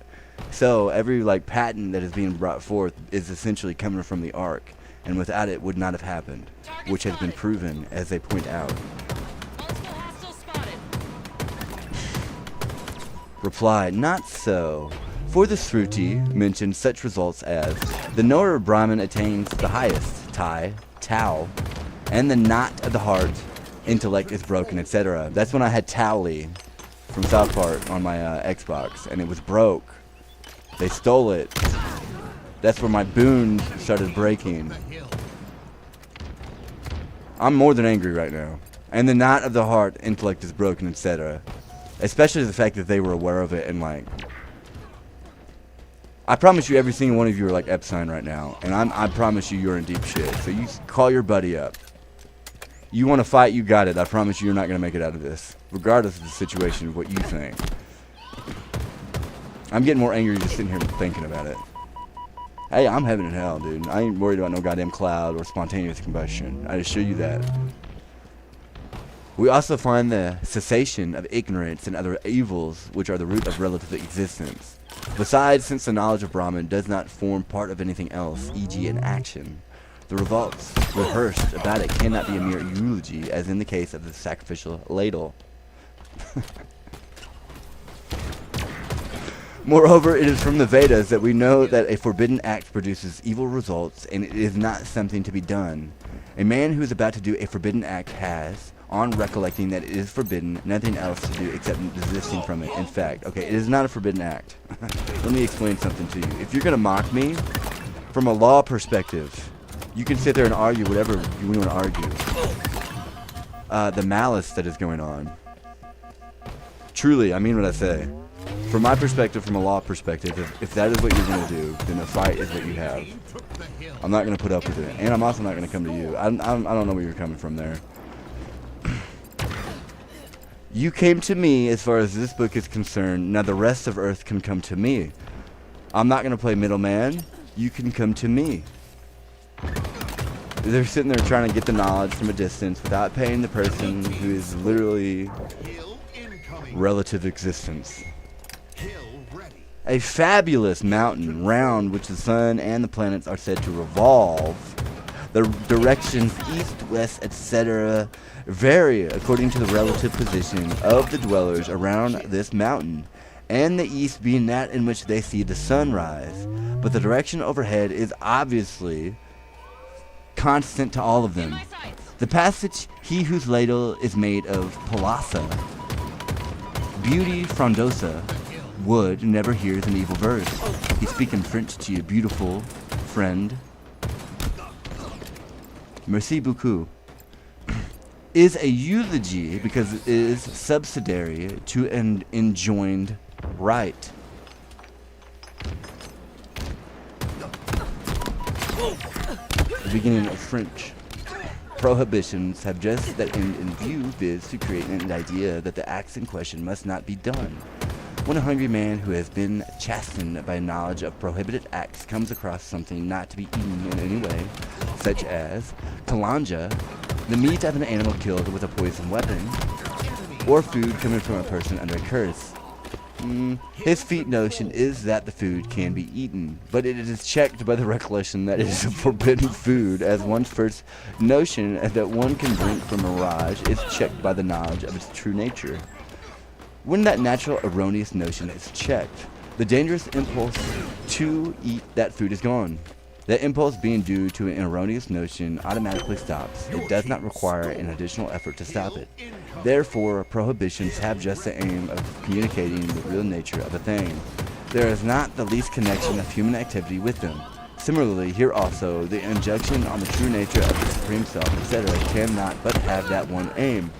A: So every like patent that is being brought forth is essentially coming from the Ark, and without it would not have happened, which has been proven, as they point out. Reply, not so. For the Sruti mentioned such results as the knower of Brahman attains the highest, Tao, and the knot of the heart, intellect is broken, etc. That's when I had Towley from South Park on my Xbox, and it was broke. They stole it. That's where my boon started breaking. I'm more than angry right now. And the knot of the heart, intellect is broken, etc. Especially the fact that they were aware of it, and like, I promise you every single one of you are like Epstein right now, and I promise you're in deep shit. So you call your buddy up. You want to fight, you got it. I promise you're not going to make it out of this, regardless of the situation of what you think. I'm getting more angry just sitting here thinking about it. Hey, I'm heaven and hell, dude. I ain't worried about no goddamn cloud or spontaneous combustion. I assure you that. We also find the cessation of ignorance and other evils, which are the root of relative existence. Besides, since the knowledge of Brahman does not form part of anything else, e.g. an action, the results rehearsed about it cannot be a mere eulogy, as in the case of the sacrificial ladle. Moreover, it is from the Vedas that we know that a forbidden act produces evil results, and it is not something to be done. A man who is about to do a forbidden act has, on recollecting that it is forbidden, nothing else to do except desisting from it. In fact, okay, it is not a forbidden act. Let me explain something to you. If you're going to mock me, from a law perspective, you can sit there and argue whatever you want to argue. The malice that is going on. Truly, I mean what I say. From my perspective, from a law perspective, if that is what you're going to do, then a fight is what you have. I'm not going to put up with it. And I'm also not going to come to you. I don't know where you're coming from there. You came to me as far as this book is concerned. Now the rest of Earth can come to me. I'm not going to play middleman. You can come to me. They're sitting there trying to get the knowledge from a distance without paying the person who is literally relative existence. A fabulous mountain round which the sun and the planets are said to revolve. The directions east, west, etc. vary according to the relative position of the dwellers around this mountain, and the east being that in which they see the sun rise. But the direction overhead is obviously constant to all of them. The passage, he whose ladle is made of palasa, beauty frondosa, wood, never hears an evil verse. He's speaking French to you, beautiful friend. Merci beaucoup. Is a eulogy because it is subsidiary to an enjoined right. The beginning of French. Prohibitions have just that end in view, viz. To create an idea that the acts in question must not be done. When a hungry man who has been chastened by knowledge of prohibited acts comes across something not to be eaten in any way, such as kalanja, the meat of an animal killed with a poison weapon, or food coming from a person under a curse, his feet notion is that the food can be eaten, but it is checked by the recollection that it is a forbidden food, as one's first notion that one can drink from mirage is checked by the knowledge of its true nature. When that natural erroneous notion is checked, the dangerous impulse to eat that food is gone. That impulse being due to an erroneous notion automatically stops. It does not require an additional effort to stop it. Therefore, prohibitions have just the aim of communicating the real nature of a thing. There is not the least connection of human activity with them. Similarly, here also, the injunction on the true nature of the Supreme Self, etc., cannot but have that one aim.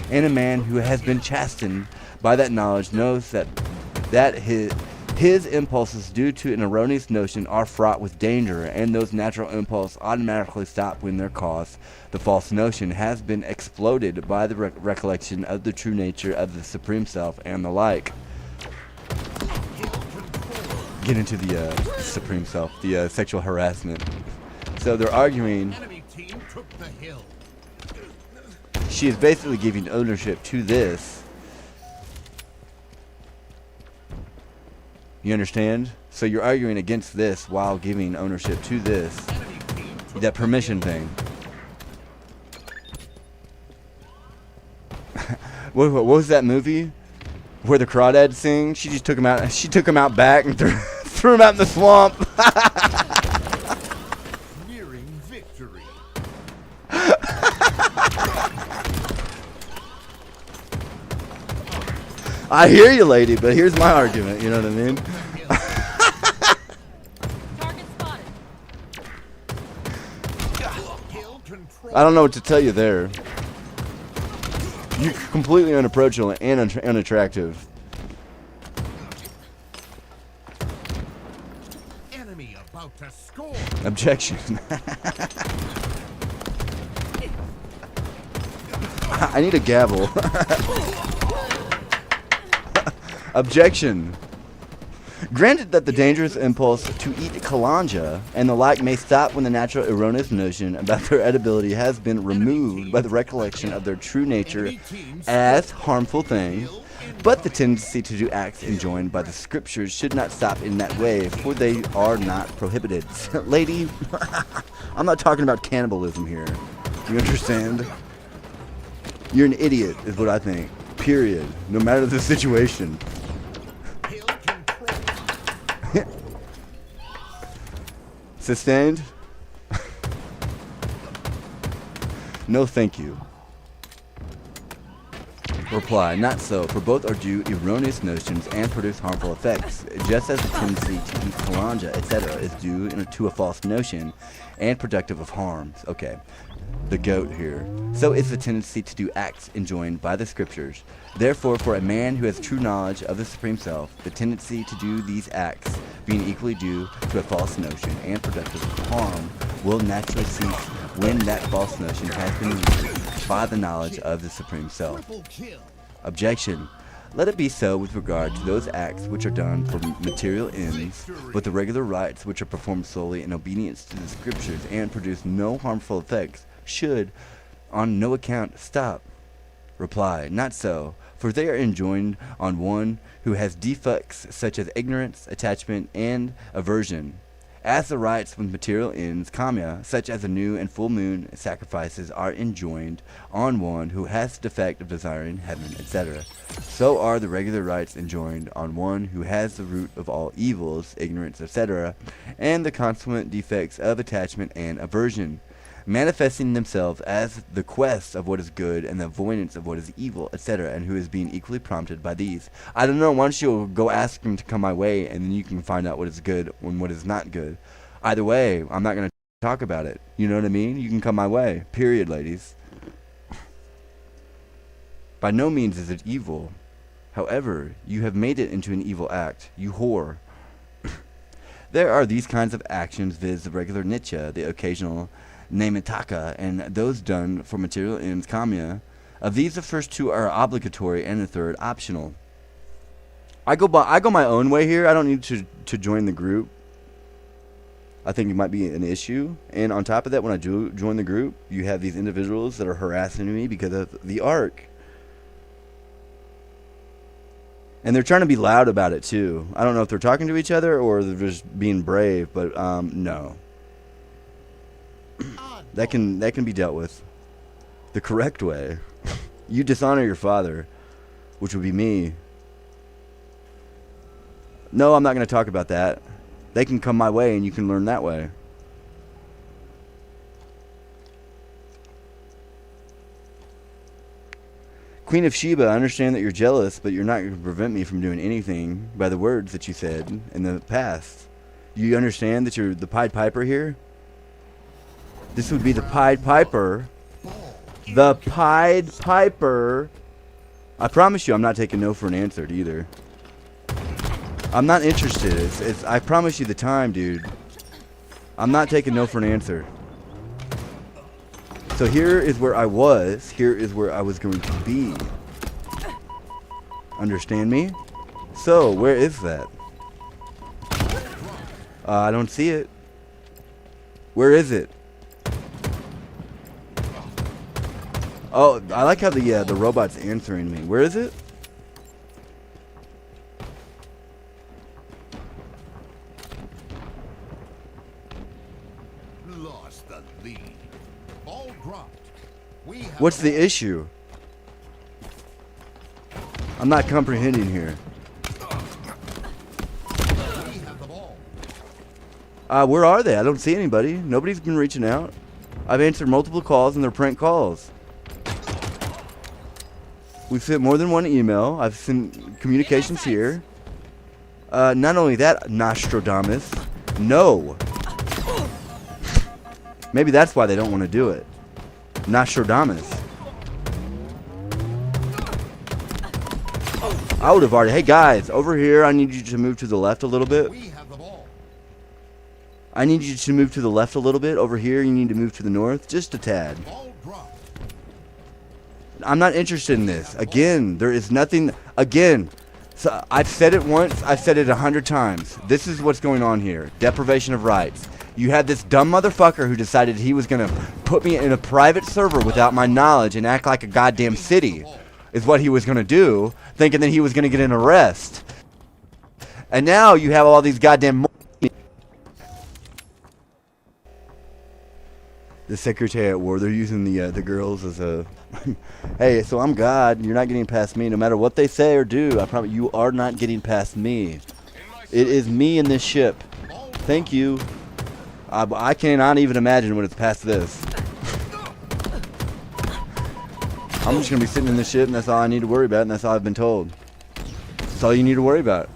A: And a man who has been chastened by that knowledge knows that his His impulses, due to an erroneous notion, are fraught with danger, and those natural impulses automatically stop when their cause, the false notion, has been exploded by the recollection of the true nature of the Supreme Self and the like. Get into the Supreme Self, the sexual harassment. So they're arguing.
B: Enemy team took the hill.
A: She is basically giving ownership to this. You understand? So you're arguing against this while giving ownership to this.
B: Enemy team took
A: That permission thing. What was that movie where the crawdads sing? She just took him out. She took him out back and threw him out in the swamp.
B: nearing victory.
A: I hear you, lady, but here's my argument. You know what I mean?
D: Target spotted.
B: Hill control.
A: I don't know what to tell you there. You're completely unapproachable and unattractive.
B: Enemy about to score.
A: Objection. I need a gavel. Objection. Granted that the dangerous impulse to eat kalanja and the like may stop when the natural erroneous notion about their edibility has been removed by the recollection of their true nature as harmful things, but the tendency to do acts enjoined by the scriptures should not stop in that way, for they are not prohibited. Lady, I'm not talking about cannibalism here. You understand? You're an idiot, is what I think. Period. No matter the situation.
B: Hill control.
A: Sustained? No, thank you. Reply, not so, for both are due erroneous notions and produce harmful effects, just as the tendency to eat kalanja, etc., is due to a false notion and productive of harms. Okay, the goat here. So is the tendency to do acts enjoined by the scriptures. Therefore, for a man who has true knowledge of the Supreme Self, the tendency to do these acts, being equally due to a false notion and productive of harm, will naturally cease when that false notion has been removed by the knowledge of the Supreme Self.
B: Triple kill.
A: Objection. Let it be so with regard to those acts which are done for material ends, but the regular rites which are performed solely in obedience to the scriptures and produce no harmful effects should on no account stop. Reply, not so, for they are enjoined on one who has defects such as ignorance, attachment, and aversion. As the rites with material ends, kamya, such as a new and full moon sacrifices, are enjoined on one who has the defect of desiring heaven, etc., so are the regular rites enjoined on one who has the root of all evils, ignorance, etc., and the consequent defects of attachment and aversion, manifesting themselves as the quest of what is good and the avoidance of what is evil, etc., and who is being equally prompted by these. I don't know, why don't you go ask him to come my way, and then you can find out what is good and what is not good. Either way, I'm not going to talk about it. You know what I mean? You can come my way. Period, ladies. By no means is it evil. However, you have made it into an evil act, you whore. There are these kinds of actions, viz. The regular nitya, the occasional Naimitaka, and those done for material ends, kamya. Of these, the first two are obligatory and the third optional. I go my own way here. I don't need to join the group. I think it might be an issue. And on top of that, when I join the group, you have these individuals that are harassing me because of the arc. And they're trying to be loud about it too. I don't know if they're talking to each other or they're just being brave, but no. That can be dealt with the correct way. You dishonor your father, which would be me. No, I'm not going to talk about that. They can come my way and you can learn that way. Queen of Sheba, I understand that you're jealous, but you're not going to prevent me from doing anything by the words that you said in the past. You understand that you're the Pied Piper here? This would be the Pied Piper. The Pied Piper. I promise you I'm not taking no for an answer either. I'm not interested. I promise you the time, dude. I'm not taking no for an answer. So here is where I was. Here is where I was going to be. Understand me? So, where is that? I don't see it. Where is it? Oh, I like how the robot's answering me. Where is it?
B: Lost the lead. Ball dropped. We have
A: What's
B: the
A: the issue? I'm not comprehending here.
B: We have the ball.
A: Where are they? I don't see anybody. Nobody's been reaching out. I've answered multiple calls and they're prank calls. We've sent more than one email. I've sent communications here. Not only that, Nostradamus. No. Maybe that's why they don't want to do it. Nostradamus. I would have already. Hey guys, over here, I need you to move to the left a little bit.
B: We have the ball.
A: I need you to move to the left a little bit. Over here, you need to move to the north, just a tad.
B: Ball dropped.
A: I'm not interested in this. Again, there is nothing. Again, so I've said it once. I've said it 100 times. This is what's going on here. Deprivation of rights. You had this dumb motherfucker who decided he was going to put me in a private server without my knowledge and act like a goddamn city. Is what he was going to do, thinking that he was going to get an arrest. And now you have all these goddamn... The Secretary at War, they're using the girls as a... Hey, so I'm God, you're not getting past me. No matter what they say or do, I promise you are not getting past me. It is me in this ship. Thank you. I cannot even imagine what it's past this. I'm just going to be sitting in this shit, and that's all I need to worry about, and that's all I've been told. That's all you need to worry about.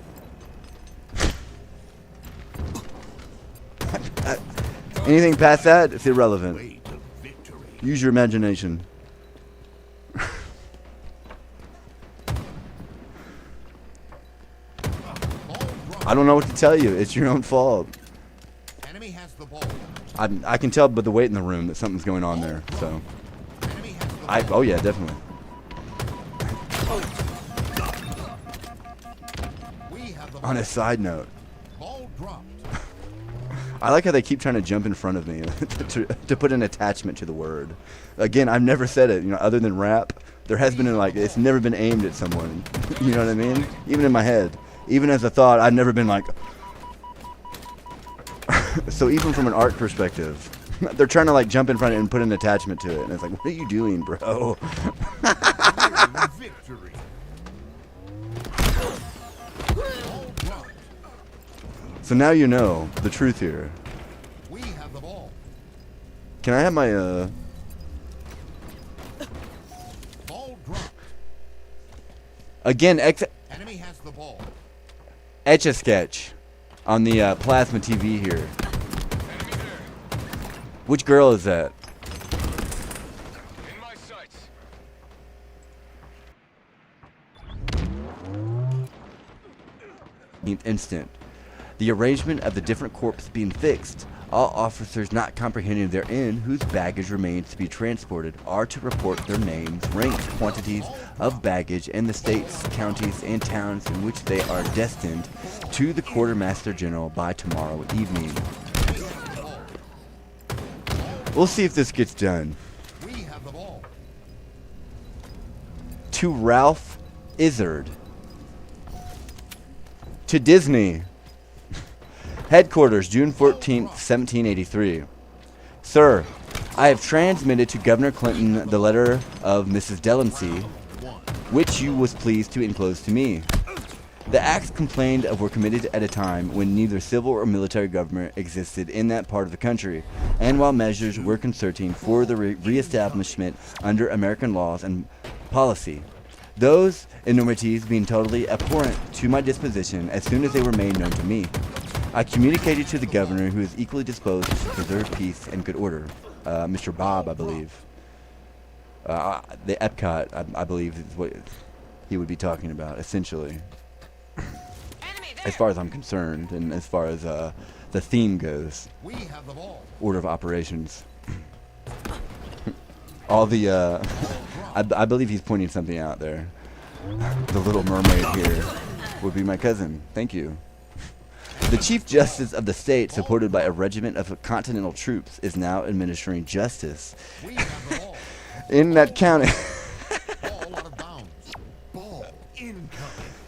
A: Anything past that, it's irrelevant.
B: Way to victory.
A: Use your imagination.
B: Ball dropped.
A: I don't know what to tell you. It's your own fault.
B: Enemy has the ball.
A: I can tell by the weight in the room that something's going on there. So,
B: Enemy has the ball.
A: oh yeah, definitely.
B: We have the ball.
A: On a side note,
B: Ball dropped.
A: I like how they keep trying to jump in front of me to put an attachment to the word. Again, I've never said it. You know, other than rap, there has been it's never been aimed at someone. You know what I mean? Even in my head, even as a thought, I've never been like. So even from an art perspective, they're trying to like jump in front and put an attachment to it, and it's like, what are you doing, bro?
B: Victory. Ball dropped.
A: So now you know the truth here.
B: We have the ball.
A: Can I have my
B: Ball dropped.
A: again
B: Enemy has the ball.
A: etch a sketch on the plasma TV here?
C: Enemy there.
A: Which girl is that?
C: In my sights.
A: Instant. The arrangement of the different corps being fixed. All officers not comprehending therein whose baggage remains to be transported are to report their names, ranks, quantities of baggage, and the states, counties, and towns in which they are destined to the Quartermaster General by tomorrow evening. We'll see if this gets done.
B: We have the ball.
A: To Ralph Izzard. To Disney. Headquarters, June 14th, 1783. Sir, I have transmitted to Governor Clayton the letter of Mrs. Delancey, which you was pleased to enclose to me. The acts complained of were committed at a time when neither civil or military government existed in that part of the country, and while measures were concerting for the re-establishment under American laws and policy. Those enormities being totally abhorrent to my disposition as soon as they were made known to me. I communicated to the governor, who is equally disposed to preserve peace and good order. Mr. Bob, I believe. The Epcot, I believe, is what he would be talking about, essentially.
D: Enemy there!
A: as far as I'm concerned, and as far as the theme goes.
B: We have the ball.
A: Order of operations. All the I believe he's pointing something out there. The Little Mermaid here would be my cousin. Thank you. The Chief Justice of the state, supported by a regiment of continental troops, is now administering justice
B: We have the ball.
A: in that county.
B: Ball out of bounds. Ball incoming.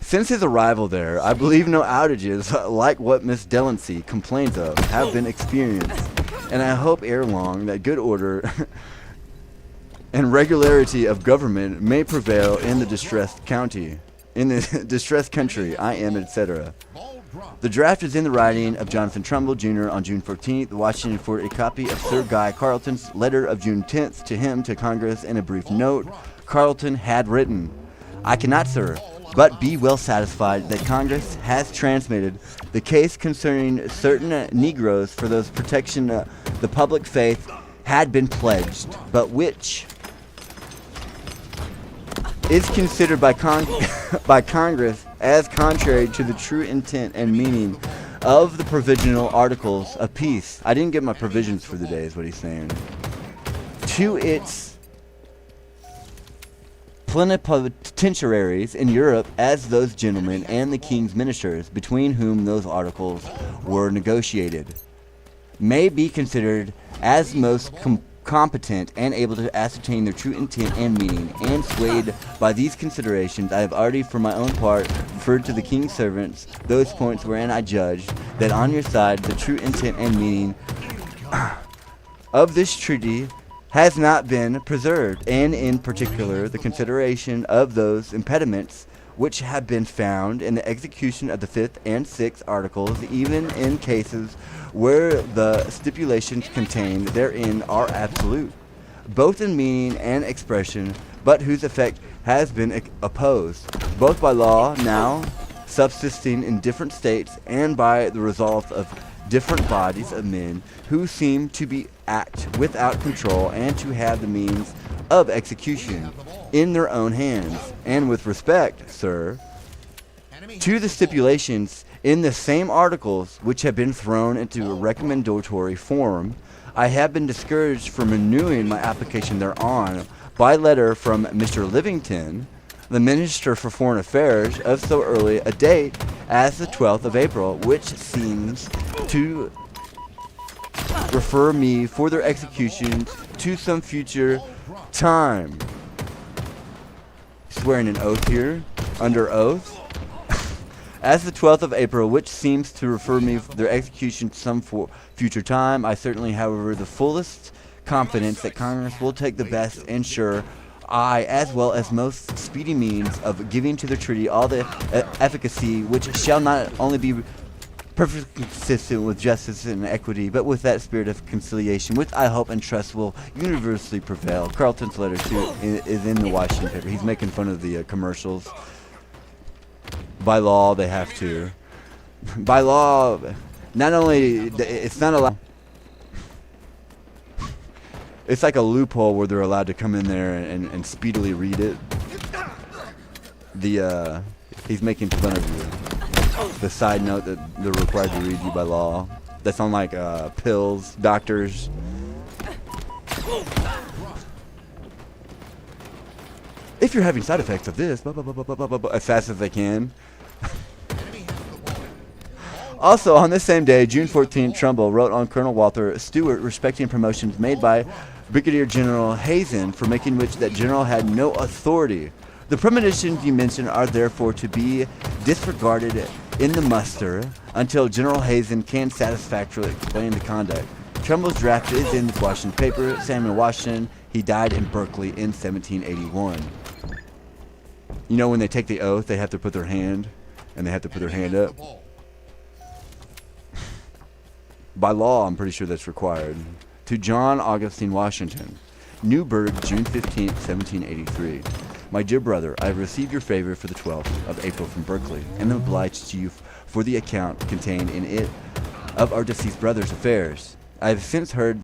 A: Since his arrival there, I believe no outages like what Miss Delancey complains of have been experienced, and I hope ere long that good order and regularity of government may prevail in the distressed county, in the distressed country I am, etc.
B: Ball dropped.
A: The draft is in the writing of Jonathan Trumbull, Jr. on June 14th, Washington, for a copy of Sir Guy Carleton's letter of June 10th to him to Congress. In a brief note, Carleton had written, "I cannot, sir, but be well satisfied that Congress has transmitted the case concerning certain Negroes for those protection the public faith had been pledged, but which is considered by by Congress as contrary to the true intent and meaning of the provisional articles of peace." I didn't get my provisions for the day, is what he's saying. "To its plenipotentiaries in Europe as those gentlemen and the king's ministers, between whom those articles were negotiated, may be considered as most competent and able to ascertain their true intent and meaning, and swayed by these considerations, I have already for my own part referred to the king's servants those points wherein I judged that on your side the true intent and meaning of this treaty has not been preserved, and in particular the consideration of those impediments which have been found in the execution of the 5th and 6th articles, even in cases where the stipulations contained therein are absolute, both in meaning and expression, but whose effect has been opposed, both by law now subsisting in different states, and by the resolve of different bodies of men who seem to be act without control and to have the means of execution in their own hands. And with respect, sir, to the stipulations in the same articles which have been thrown into a recommendatory form, I have been discouraged from renewing my application thereon by letter from Mr. Livington, the Minister for Foreign Affairs, of so early a date as the 12th of April, which seems to refer me for their execution to some future time." Swearing an oath here, under oath. "As the 12th of April, which seems to refer me for their execution to some future time, I certainly, however, the fullest confidence that Congress will take the best and sure, as well as most speedy means of giving to the treaty all the efficacy which shall not only be perfectly consistent with justice and equity, but with that spirit of conciliation which I hope and trust will universally prevail." Carleton's letter too is in the Washington paper. He's making fun of the commercials. By law, they have to. By law, not only it's not allowed. It's like a loophole where they're allowed to come in there and speedily read it. He's making fun of you. The side note that they're required to read you by law. That's on like pills, doctors. If you're having side effects of this, blah, blah, blah, blah, blah, blah, blah, as fast as they can. Also, on this same day, June 14th, Trumbull wrote on Colonel Walter Stewart respecting promotions made by Brigadier General Hazen, for making which that general had no authority. The premonitions you mentioned are therefore to be disregarded in the muster until General Hazen can satisfactorily explain the conduct. Trumbull's draft is in the Washington paper. Samuel Washington, he died in Berkeley in 1781. You know, when they take the oath, they have to put their hand, and they have to put their hand up. By law, I'm pretty sure that's required. To John Augustine Washington, Newburgh, June 15th, 1783. My dear brother, I have received your favor for the 12th of April from Berkeley, and am obliged to you for the account contained in it of our deceased brother's affairs. I have since heard